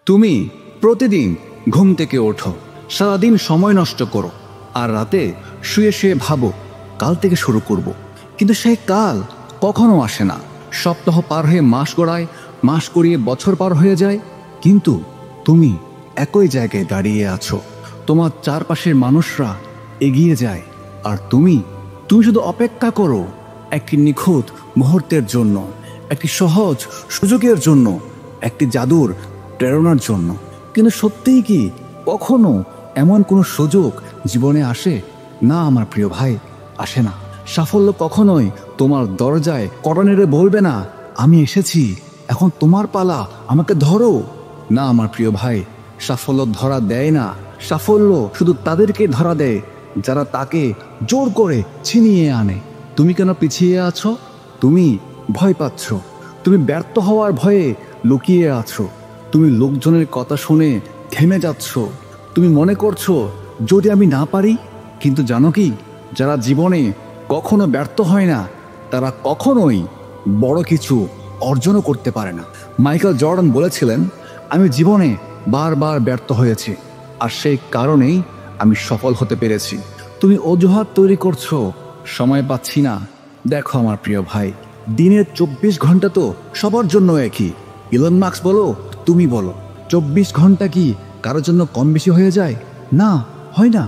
তুমি প্রতিদিন ঘুম থেকে ওঠো, সারাদিন সময় নষ্ট করো, আর রাতে শুয়ে শুয়ে ভাবো কাল থেকে শুরু করব। কিন্তু সেই কাল কখনো আসে না। সপ্তাহ পার হয়ে মাস গড়ায়, মাস গড়িয়ে বছর পার হয়ে যায়, কিন্তু তুমি একই জায়গায় দাঁড়িয়ে আছো। তোমার চারপাশের মানুষরা এগিয়ে যায়, আর তুমি শুধু অপেক্ষা করো একটি নিখুঁত মুহূর্তের জন্য, একটি সহজ সুযোগের জন্য, একটি জাদুর প্রেরণার জন্য। কিন্তু সত্যিই কি কখনো এমন কোনো সুযোগ জীবনে আসে? না আমার প্রিয় ভাই, আসে না। সাফল্য কখনোই তোমার দরজায় কড়া নেড়ে বলবে না, আমি এসেছি, এখন তোমার পালা, আমাকে ধরো। না আমার প্রিয় ভাই, সাফল্য ধরা দেয় না। সাফল্য শুধু তাদেরকে ধরা দেয় যারা তাকে জোর করে ছিনিয়ে আনে। তুমি কেন পিছিয়ে আছো? তুমি ভয় পাচ্ছ, তুমি ব্যর্থ হওয়ার ভয়ে লুকিয়ে আছো, তুমি লোকজনের কথা শুনে থেমে যাচ্ছ, তুমি মনে করছো যদি আমি না পারি। কিন্তু জানো কি, যারা জীবনে কখনো ব্যর্থ হয় না তারা কখনোই বড় কিছু অর্জনও করতে পারে না। মাইকেল জর্ডান বলেছিলেন, আমি জীবনে বারবার ব্যর্থ হয়েছি, আর সেই কারণেই আমি সফল হতে পেরেছি। তুমি অজুহাত তৈরি করছো, সময় পাচ্ছি না। দেখো আমার প্রিয় ভাই, দিনের 24 ঘন্টা তো সবার জন্য একই। ইলন মাস্ক বলো, তুমি বলো, 24 ঘন্টা কি কারোর জন্য কম বেশি হয়ে যায়? না, হয় না।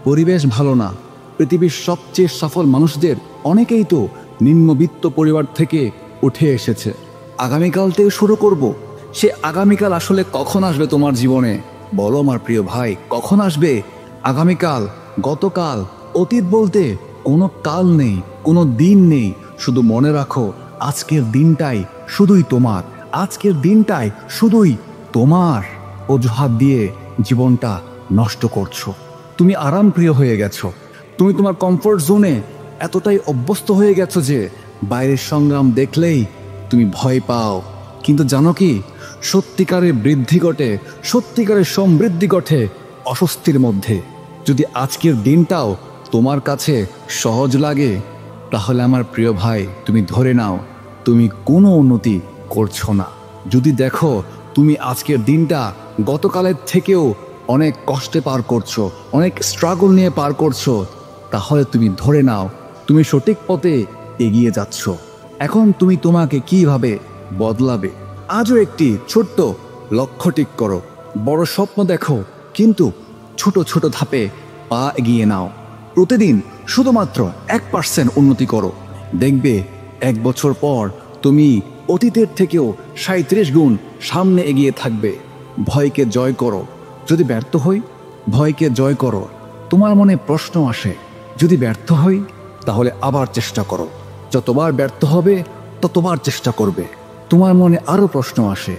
পরিবেশ ভালো না। পৃথিবীর সবচেয়ে সফল মানুষদের অনেকেই তো নিম্নবিত্ত পরিবার থেকে উঠে এসেছে। আগামীকাল থেকে শুরু করব। সে আগামীকাল আসলে কখন আসবে তোমার জীবনে? বলো আমার প্রিয় ভাই, কখন আসবে আগামীকাল? গতকাল, অতীত বলতে কোনো কাল নেই, কোনো দিন নেই। শুধু মনে রাখো, আজকের দিনটাই শুধুই তোমার, আজকের দিনটাই শুধুই তোমার। অজুহাত দিয়ে জীবনটা নষ্ট করছো। তুমি আরামপ্রিয় হয়ে গেছো, তুমি তোমার কমফোর্ট জোনে এতটাই অভ্যস্ত হয়ে গেছো যে বাইরের সংগ্রাম দেখলেই তুমি ভয় পাও। কিন্তু জানো কি, সত্যিকারের বৃদ্ধি ঘটে, সত্যিকারের সমৃদ্ধি ঘটে অস্বস্তির মধ্যে। যদি আজকের দিনটাও তোমার কাছে সহজ লাগে, তাহলে আমার প্রিয় ভাই তুমি ধরে নাও তুমি কোনো উন্নতি করছো না। যদি দেখো তুমি আজকের দিনটা গতকালের থেকেও অনেক কষ্টে পার করছো, অনেক স্ট্রাগল নিয়ে পার করছো, তাহলে তুমি ধরে নাও তুমি সঠিক পথে এগিয়ে যাচ্ছ। এখন তুমি তোমাকে কিভাবে বদলাবে? আজও একটি ছোট্ট লক্ষ্য ঠিক করো, বড় স্বপ্ন দেখো, কিন্তু ছোট ছোট ধাপে পা এগিয়ে নাও। প্রতিদিন শুধুমাত্র 1% উন্নতি করো। দেখবে 1 বছর পর তুমি অতীতের থেকেও 37 গুণ সামনে এগিয়ে থাকবে। ভয়কে জয় করো। যদি ব্যর্থ হই, ভয়কে জয় করো। তোমার মনে প্রশ্ন আসে, যদি ব্যর্থ হই তাহলে আবার চেষ্টা করো। যতবার ব্যর্থ হবে ততবার চেষ্টা করবে। তোমার মনে আরও প্রশ্ন আসে,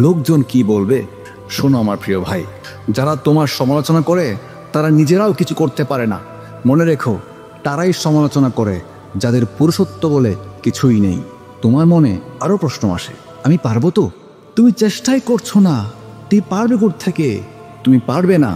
লোকজন কি বলবে? শোনো আমার প্রিয় ভাই, যারা তোমার সমালোচনা করে তারা নিজেরাও কিছু করতে পারে না। মনে রেখো, তারাই সমালোচনা করে যাদের পুরুষত্ব বলে কিছুই নেই। তোমার মনে আরও প্রশ্ন আসে, আমি পারবো তো? তুমি চেষ্টাই করছো না, তুমি পারবে কোথা থেকে? তুমি পারবে না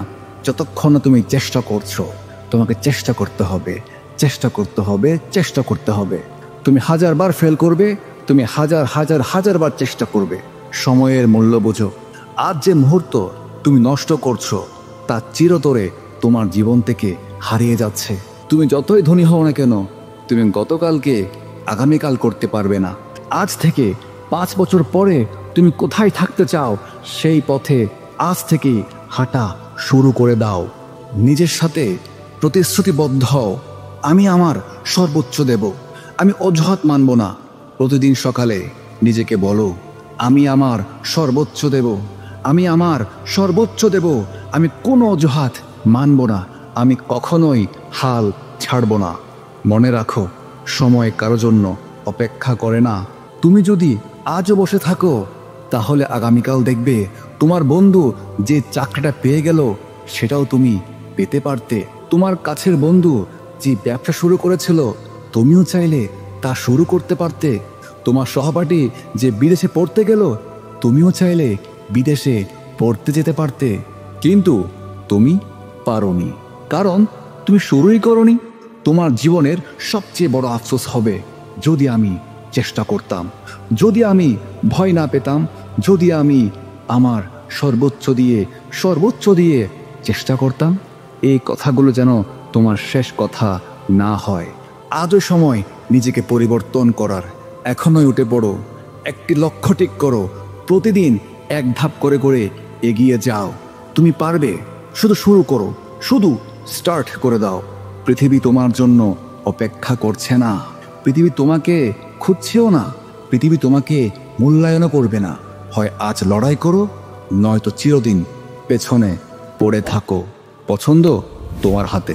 যতক্ষণ না তুমি চেষ্টা করছো। তোমাকে চেষ্টা করতে হবে, চেষ্টা করতে হবে, চেষ্টা করতে হবে। তুমি 1000 বার ফেল করবে, তুমি হাজার হাজার হাজার বার চেষ্টা করবে। সময়ের মূল্য বোঝো। আজ যে মুহূর্ত তুমি নষ্ট করছো তা চিরতরে তোমার জীবন থেকে হারিয়ে যাচ্ছে। তুমি যতই ধনী হও না কেন, তুমি গতকালকে আগামীকাল করতে পারবে না। আজ থেকে 5 বছর পরে তুমি কোথায় থাকতে চাও, সেই পথে আজ থেকে হাঁটা শুরু করে দাও। নিজের সাথে প্রতিশ্রুতিবদ্ধ হও, আমি আমার সর্বোচ্চ দেব, আমি অজুহাত মানব না। প্রতিদিন সকালে নিজেকে বলো, আমি আমার সর্বোচ্চ দেব, আমি আমার সর্বোচ্চ দেব, আমি কোনো অজুহাত মানব না, আমি কখনোই হাল ছাড়ব না। মনে রাখো, সময় কারো জন্য অপেক্ষা করে না। তুমি যদি আজও বসে থাকো, তাহলে আগামীকাল দেখবে তোমার বন্ধু যে চাকরিটা পেয়ে গেল সেটাও তুমি পেতে পারতে। তোমার কাছের বন্ধু যে ব্যবসা শুরু করেছিল, তুমিও চাইলে তা শুরু করতে পারতে। তোমার সহপাঠী যে বিদেশে পড়তে গেল, তুমিও চাইলে বিদেশে পড়তে যেতে পারতে। কিন্তু তুমি পারোনি, কারণ তুমি শুরুই করোনি। তোমার জীবনের সবচেয়ে বড় আফসোস হবে, যদি আমি চেষ্টা করতাম, যদি আমি ভয় না পেতাম, যদি আমি আমার সর্বোচ্চ দিয়ে চেষ্টা করতাম। এই কথাগুলো যেন তোমার শেষ কথা না হয়। আজও সময় নিজেকে পরিবর্তন করার। এখনই উঠে পড়ো, একটি লক্ষ্য ঠিক করো, প্রতিদিন এক ধাপ করে করে এগিয়ে যাও। তুমি পারবে। শুধু শুরু করো, শুধু স্টার্ট করে দাও। পৃথিবী তোমার জন্য অপেক্ষা করছে না, পৃথিবী তোমাকে খুঁজছেও না, পৃথিবী তোমাকে মূল্যায়নও করবে না। হয় আজ লড়াই করো, নয়তো চিরদিন পেছনে পড়ে থাকো। পছন্দ তোমার হাতে।